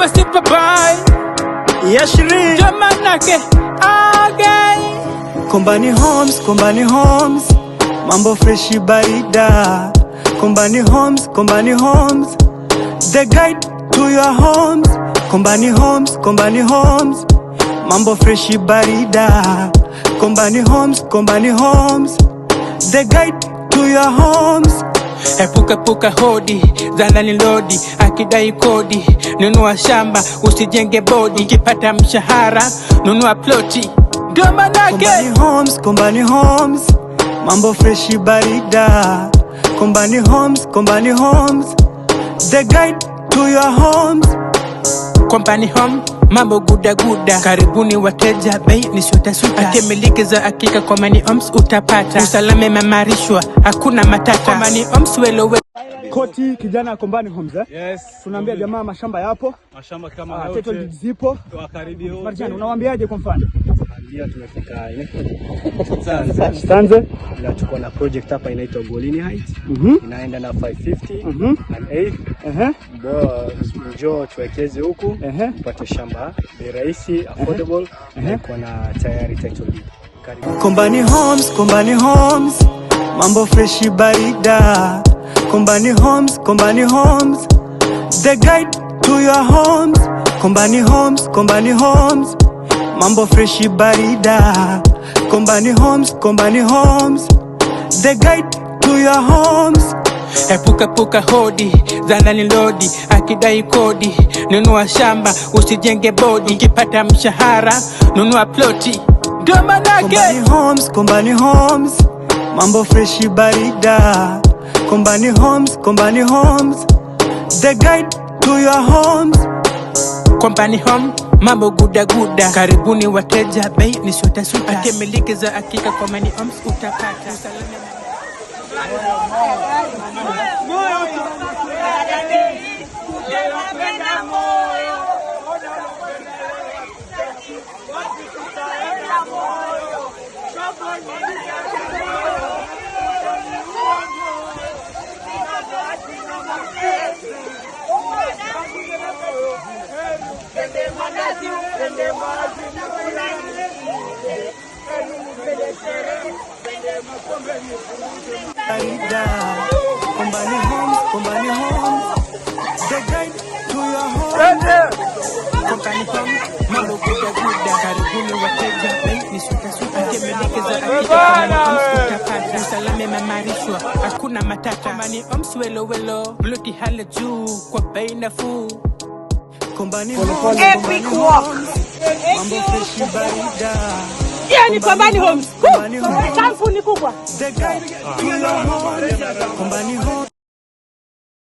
Super super boy Yashri Jamanake Agay Kombani Homes Mambo freshi barida Kombani Homes The guide to your homes Kombani Homes Mambo freshi barida Kombani Homes The guide to your homes. Epuka hodi zalani lodi akidai kodi, nunua shamba usijenge bodi, ukipata mshahara nunua ploti. Goma nake Kombani Homes Mambo freshi barida Kombani Homes The guide to your homes. Kombani Home mambo guda karibuni wateja, bei ni suta. Akimiliki za hakika Kombani Homes utapata usalama imemarishwa, hakuna matata. Kombani Homes wewe Koti kijana Kombani Homes Yes. Tunaambia jamaa mashamba yapo. Mashamba kama yote. Title deeds zipo. Tuwakaribia. Marjana unawaambiaje kwa mfano? Ndio tumefika Tanze. Na tuko na project hapa inaitwa Golini Heights. Inaenda na 550 and 8. Njoo tuwekeze huku. Upate shamba bei rahisi, affordable na iko na tayari title deed. Karibu. Kombani Homes Mambo freshi barida Kombani Homes The guide to your homes. Kombani Homes Mambo freshi barida Kombani Homes The guide to your homes. Epuka hodi zalani lodi akidai kodi, nunua shamba usijenge bodi, ukipata mshahara nunua ploti. Goma nake Kombani Homes Mambo freshi barida Kombani Homes The guide to your homes. Kombani Home mambo guda karibuni wateja, bei ni suta. Akimiliki za hakika Kombani Homes utapata usalama. Kombani Homes The guide to your homes. Kombani Home mambo guda karibuni wateja, bei ni suta. Akimiliki za hakika Kombani Homes utapata usalama imemarishwa, hakuna matata. Kombani Homes welo mluti hali juu kwa bei nafuu. Kombani Homes Mambo freshi barida ni Kombani Homes. Kampuni kubwa. The guide to your homes. Kombani Homes.